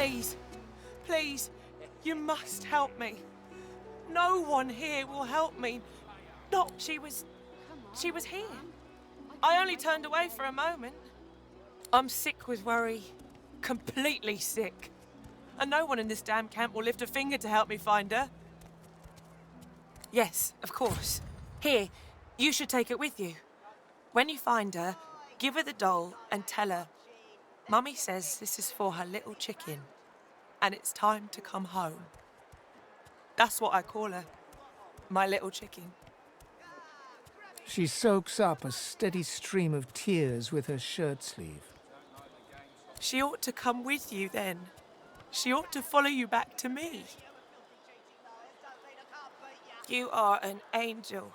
Please, please, you must help me. No one here will help me. Not, she was here. I only turned away for a moment. I'm sick with worry. Completely sick. And no one in this damn camp will lift a finger to help me find her. Yes, of course. Here, you should take it with you. When you find her, give her the doll and tell her, Mummy says this is for her little chicken, and it's time to come home. That's what I call her, my little chicken. She soaks up a steady stream of tears with her shirt sleeve. She ought to come with you then. She ought to follow you back to me. You are an angel.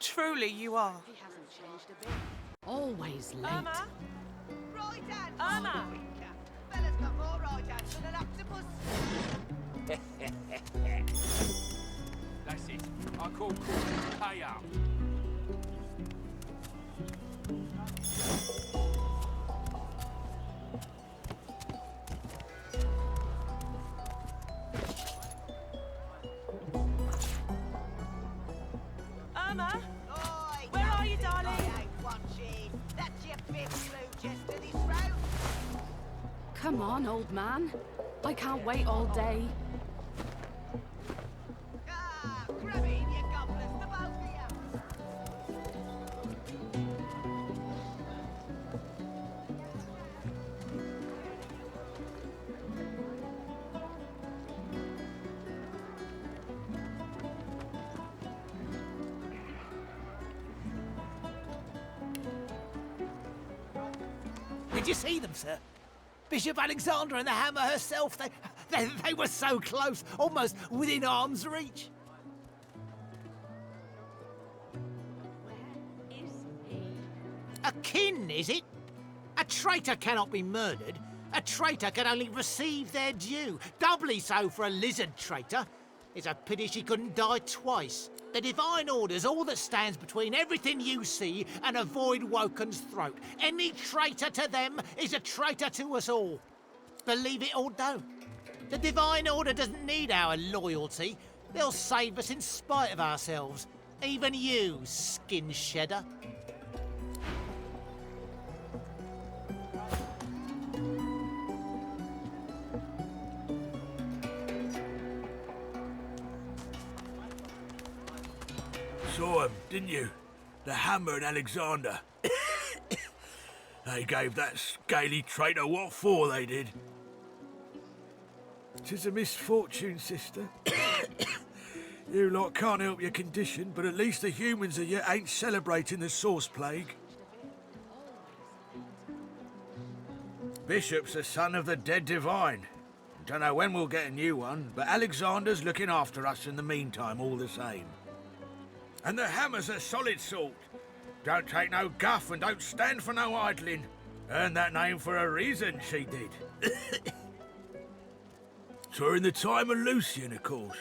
Truly you are. He hasn't changed a bit. Always late. Irma? Right hand. Irma! Fella's got more right hands than an octopus. That's it. I call pay up. Irma? Oi, Where are you, darling? I ain't watching. That's your big blue chest to this road. Come on, old man. I can't wait all day. Ah, grab in, you gobblers, the both of you. Did you see them, sir? Bishop Alexander and the Hammer herself, they were so close, almost within arm's reach. Where is he? A kin, is it? A traitor cannot be murdered. A traitor can only receive their due. Doubly so for a lizard traitor. It's a pity she couldn't die twice. The divine order's all that stands between everything you see and a void woken's throat. Any traitor to them is a traitor to us all. Believe it or don't. The divine order doesn't need our loyalty. They'll save us in spite of ourselves. Even you, skin shedder. Saw 'em, didn't you? The Hammer and Alexander. They gave that scaly traitor what for, they did. 'Tis a misfortune, sister. You lot can't help your condition, but at least the humans of you ain't celebrating the source plague. Bishop's the son of the dead divine. Don't know when we'll get a new one, but Alexander's looking after us in the meantime all the same. And the Hammer's a solid sort. Don't take no guff and don't stand for no idling. Earned that name for a reason, she did. During the time of Lucian, of course.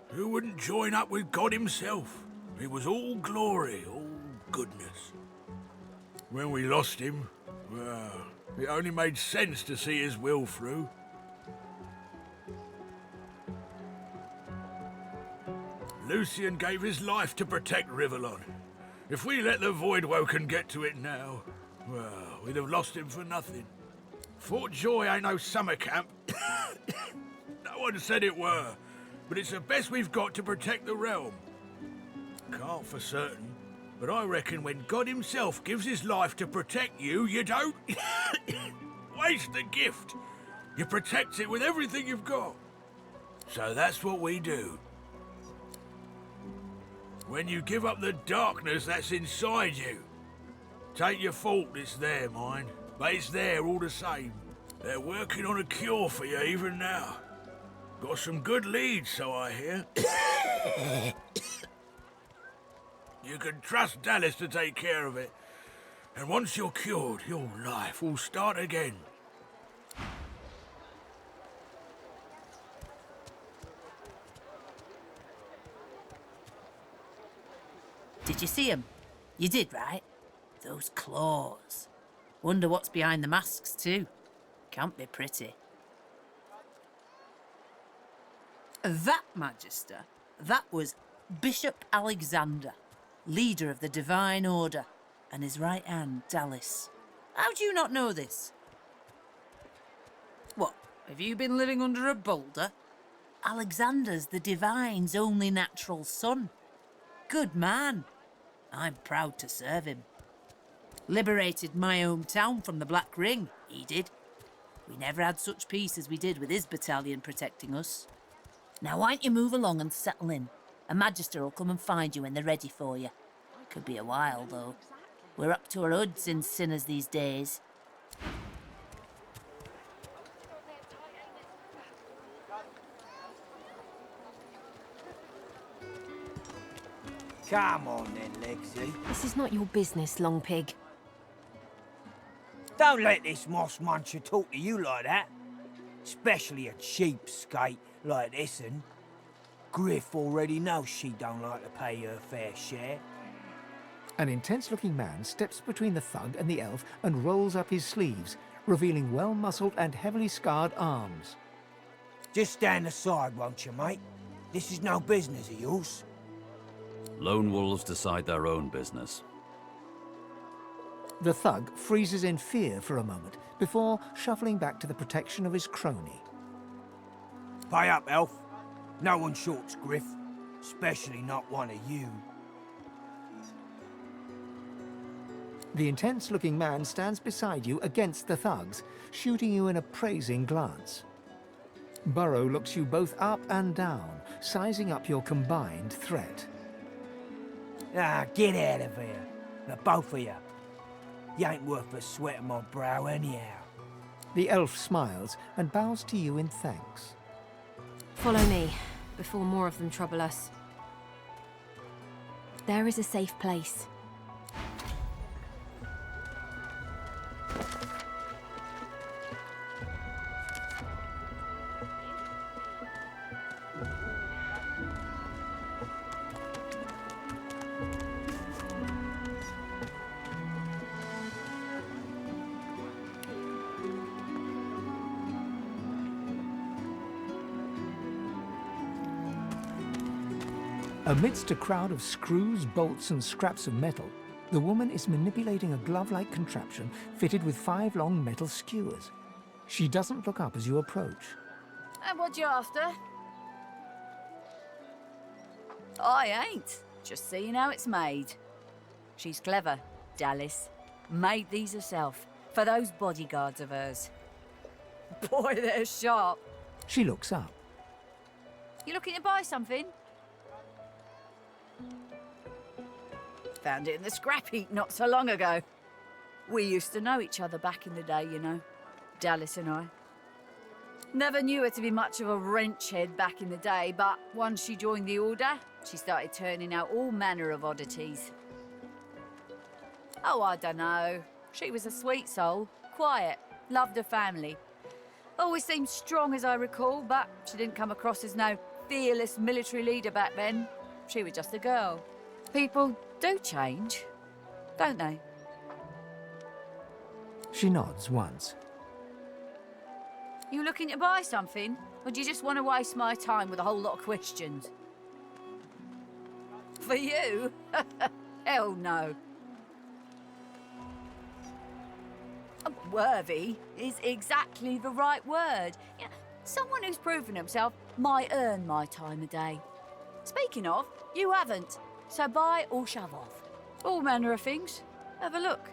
Who wouldn't join up with God himself? It was all glory, all goodness. When we lost him, well, it only made sense to see his will through. Lucian gave his life to protect Rivellon. If we let the Voidwoken get to it now, well, we'd have lost him for nothing. Fort Joy ain't no summer camp. No one said it were, but it's the best we've got to protect the realm. Can't for certain, but I reckon when God himself gives his life to protect you, you don't waste the gift. You protect it with everything you've got. So that's what we do. When you give up the darkness that's inside you. Take your fault, it's there, mind. But it's there all the same. They're working on a cure for you even now. Got some good leads, so I hear. You can trust Dallas to take care of it. And once you're cured, your life will start again. Did you see 'em? You did, right? Those claws. Wonder what's behind the masks, too. Can't be pretty. That Magister, that was Bishop Alexander, leader of the Divine Order, and his right hand, Dallas. How do you not know this? What, have you been living under a boulder? Alexander's the Divine's only natural son. Good man. I'm proud to serve him. Liberated my hometown from the Black Ring, he did. We never had such peace as we did with his battalion protecting us. Now, why don't you move along and settle in? A Magister will come and find you when they're ready for you. Could be a while, though. We're up to our hoods in sinners these days. Come on then, Lexi. This is not your business, Long Pig. Don't let this moss muncher talk to you like that. Especially a cheapskate like this one. Griff already knows she don't like to pay her fair share. An intense-looking man steps between the thug and the elf and rolls up his sleeves, revealing well-muscled and heavily scarred arms. Just stand aside, won't you, mate? This is no business of yours. Lone wolves decide their own business. The thug freezes in fear for a moment before shuffling back to the protection of his crony. Pay up, elf. No one shorts Griff, especially not one of you. The intense-looking man stands beside you against the thugs, shooting you an appraising glance. Burrow looks you both up and down, sizing up your combined threat. Ah, get out of here. The both of you. You ain't worth the sweat of my brow anyhow. The elf smiles and bows to you in thanks. Follow me, before more of them trouble us. There is a safe place. Amidst a crowd of screws, bolts, and scraps of metal, the woman is manipulating a glove-like contraption fitted with 5 long metal skewers. She doesn't look up as you approach. And what you after? I ain't. Just seeing how it's made. She's clever, Dallas. Made these herself, for those bodyguards of hers. Boy, they're sharp. She looks up. You looking to buy something? Found it in the scrap heap not so long ago. We used to know each other back in the day, you know. Dallas and I. Never knew her to be much of a wrench head back in the day, but once she joined the Order, she started turning out all manner of oddities. Oh, I dunno. She was a sweet soul, quiet, loved her family. Always seemed strong as I recall, but she didn't come across as no fearless military leader back then. She was just a girl. People do change, don't they? She nods once. You looking to buy something? Or do you just want to waste my time with a whole lot of questions? For you? Hell no. Worthy is exactly the right word. You know, someone who's proven himself might earn my time of day. Speaking of, you haven't. So buy or shove off. All manner of things. Have a look.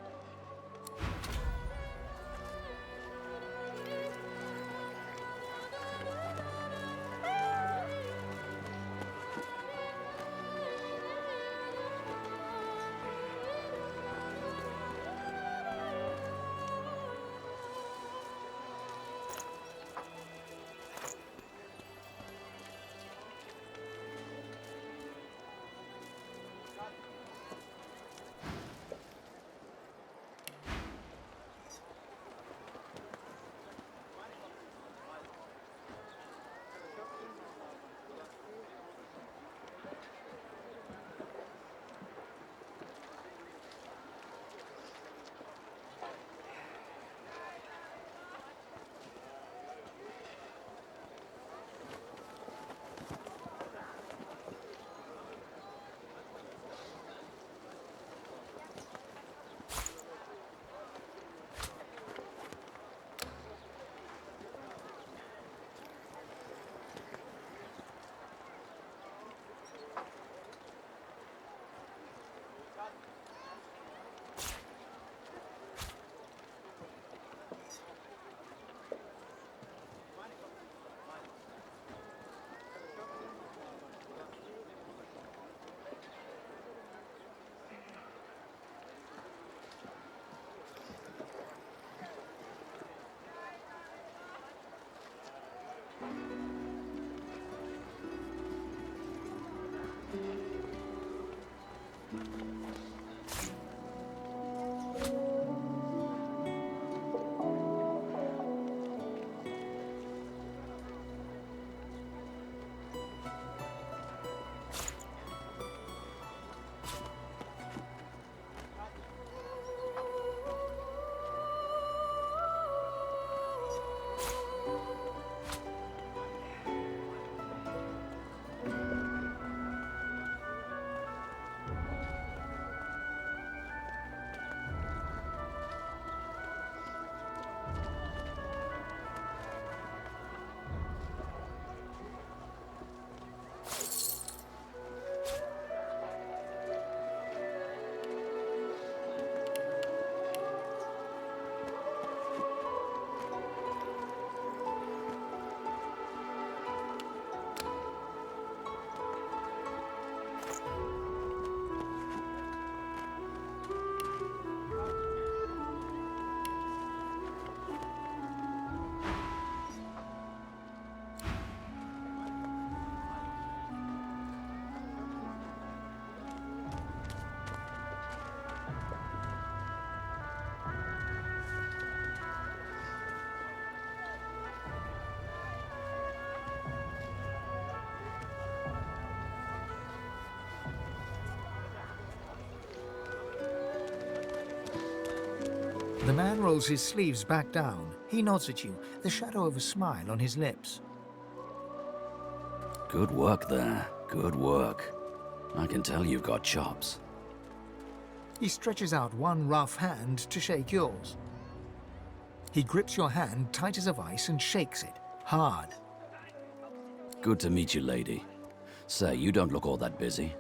The man rolls his sleeves back down. He nods at you, the shadow of a smile on his lips. Good work there. Good work. I can tell you've got chops. He stretches out one rough hand to shake yours. He grips your hand tight as a vice and shakes it, hard. Good to meet you, lady. Say, you don't look all that busy.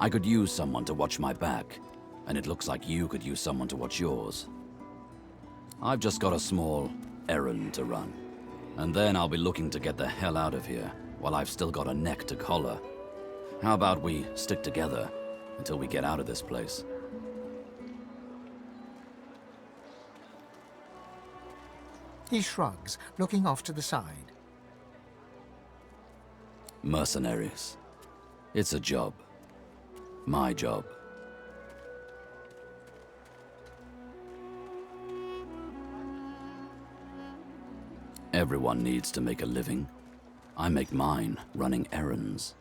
I could use someone to watch my back, and it looks like you could use someone to watch yours. I've just got a small errand to run, and then I'll be looking to get the hell out of here while I've still got a neck to collar. How about we stick together until we get out of this place? He shrugs, looking off to the side. Mercenaries. It's a job. My job. Everyone needs to make a living. I make mine running errands.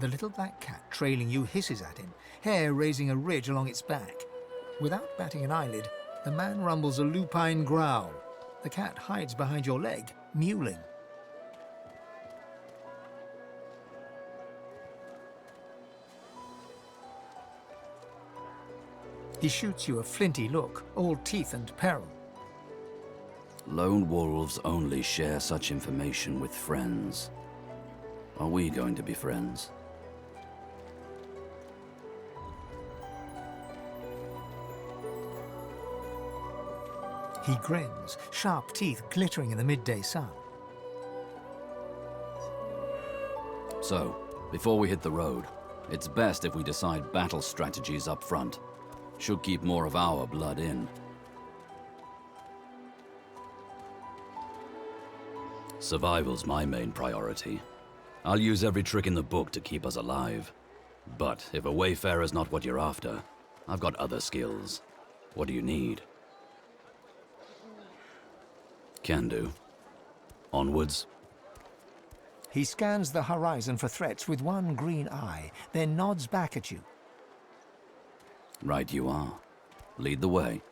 The little black cat trailing you hisses at him, hair raising a ridge along its back. Without batting an eyelid, the man rumbles a lupine growl. The cat hides behind your leg, mewling. He shoots you a flinty look, all teeth and peril. Lone wolves only share such information with friends. Are we going to be friends? He grins, sharp teeth glittering in the midday sun. So, before we hit the road, it's best if we decide battle strategies up front. Should keep more of our blood in. Survival's my main priority. I'll use every trick in the book to keep us alive. But if a wayfarer's not what you're after, I've got other skills. What do you need? Can do. Onwards. He scans the horizon for threats with one green eye, then nods back at you. Right you are. Lead the way.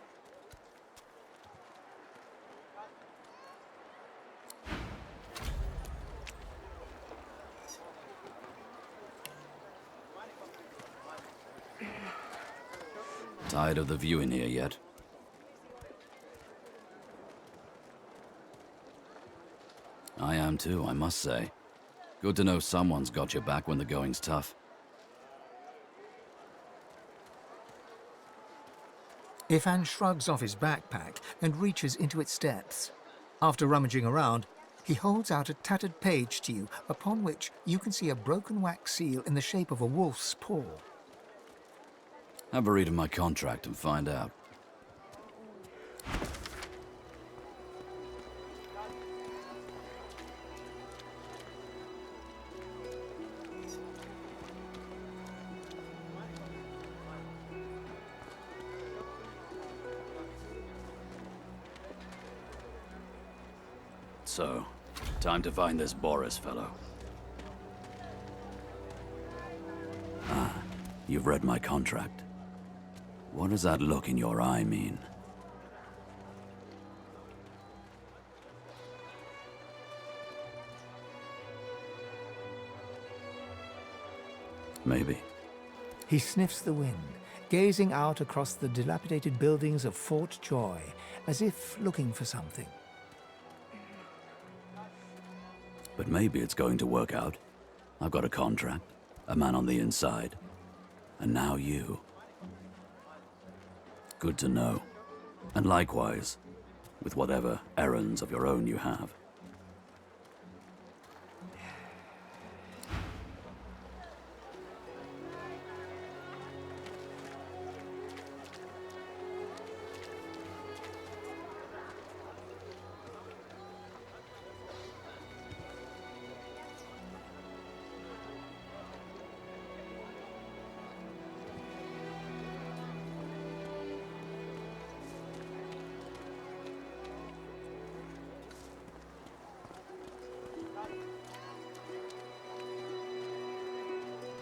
Tired of the view in here yet? I am too, I must say. Good to know someone's got your back when the going's tough. Ifan shrugs off his backpack and reaches into its depths. After rummaging around, he holds out a tattered page to you, upon which you can see a broken wax seal in the shape of a wolf's paw. Have a read of my contract and find out. So, time to find this Boris fellow. Ah, you've read my contract. What does that look in your eye mean? Maybe. He sniffs the wind, gazing out across the dilapidated buildings of Fort Joy, as if looking for something. But maybe it's going to work out. I've got a contract, a man on the inside, and now you. Good to know. And likewise, with whatever errands of your own you have.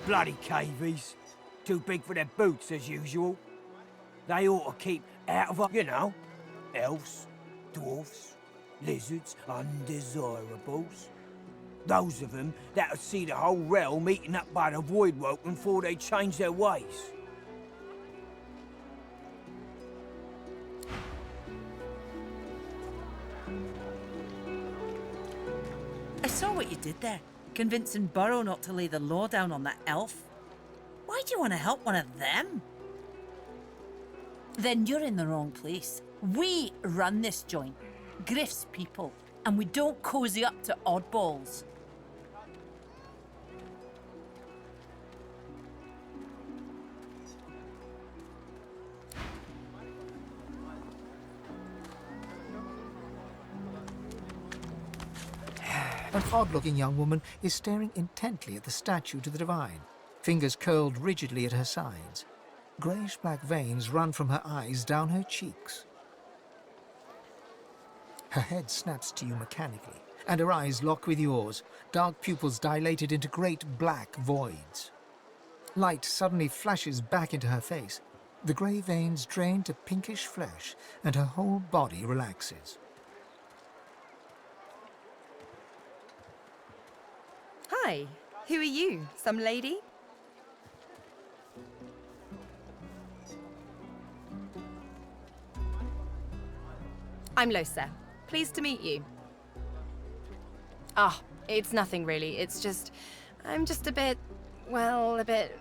Bloody cavies. Too big for their boots, as usual. They ought to keep out of, you know, elves, dwarfs, lizards, undesirables. Those of them that'll see the whole realm eaten up by the Voidwoken before they change their ways. I saw what you did there, convincing Burrow not to lay the law down on that elf. Why do you want to help one of them? Then you're in the wrong place. We run this joint, Griff's people, and we don't cozy up to oddballs. An odd-looking young woman is staring intently at the statue to the divine, fingers curled rigidly at her sides. Greyish-black veins run from her eyes down her cheeks. Her head snaps to you mechanically, and her eyes lock with yours, dark pupils dilated into great black voids. Light suddenly flashes back into her face. The grey veins drain to pinkish flesh, and her whole body relaxes. Hi, who are you? Some lady? I'm Lohse. Pleased to meet you. Ah, it's nothing really. It's just... I'm just a bit... well, a bit...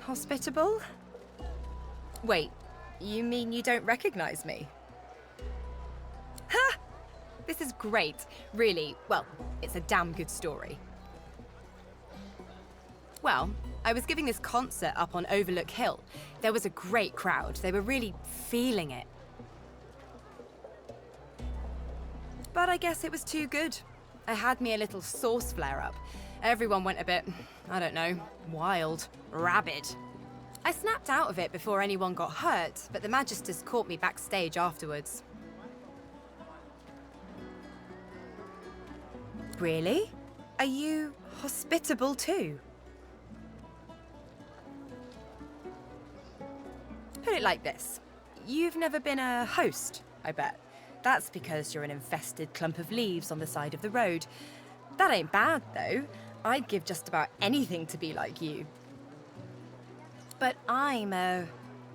hospitable? Wait, you mean you don't recognize me? Ha! This is great. Really, well, it's a damn good story. Well, I was giving this concert up on Overlook Hill. There was a great crowd. They were really feeling it. But I guess it was too good. I had me a little sauce flare-up. Everyone went a bit, I don't know, wild, rabid. I snapped out of it before anyone got hurt, but the Magisters caught me backstage afterwards. Really? Are you hospitable too? Put it like this. You've never been a host, I bet. That's because you're an infested clump of leaves on the side of the road. That ain't bad, though. I'd give just about anything to be like you. But I'm a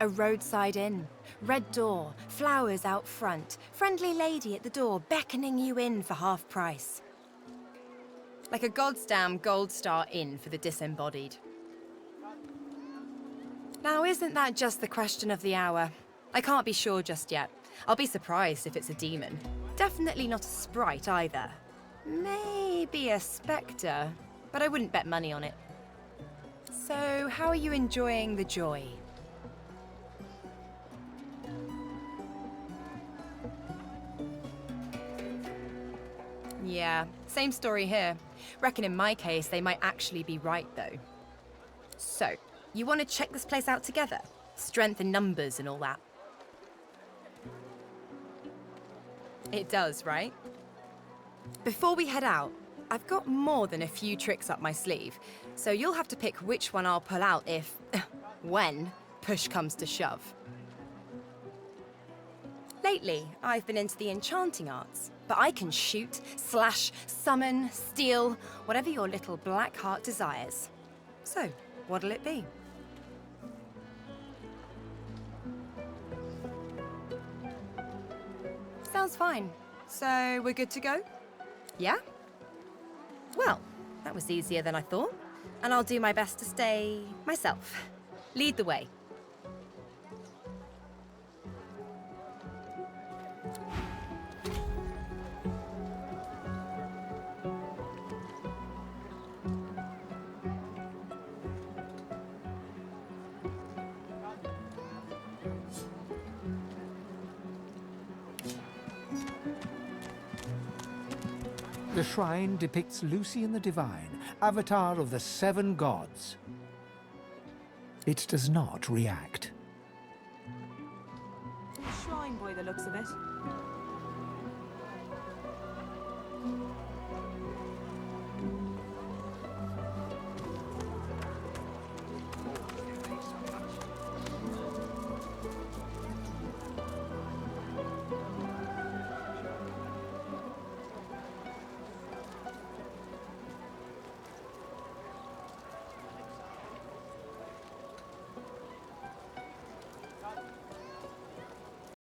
roadside inn. Red door, flowers out front, friendly lady at the door beckoning you in for half price. Like a goddamn gold star inn for the disembodied. Now, isn't that just the question of the hour? I can't be sure just yet. I'll be surprised if it's a demon. Definitely not a sprite either. Maybe a spectre, but I wouldn't bet money on it. So, how are you enjoying the joy? Yeah, same story here. Reckon in my case, they might actually be right, though. So, you want to check this place out together? Strength in numbers and all that. It does, right? Before we head out, I've got more than a few tricks up my sleeve, so you'll have to pick which one I'll pull out if, when, push comes to shove. Lately, I've been into the enchanting arts, but I can shoot, slash, summon, steal, whatever your little black heart desires. So, what'll it be? Sounds fine. So, we're good to go? Yeah? Well, that was easier than I thought, and I'll do my best to stay myself. Lead the way. The shrine depicts Lucian the Divine, avatar of the 7 gods. It does not react. Shrine by the looks of it.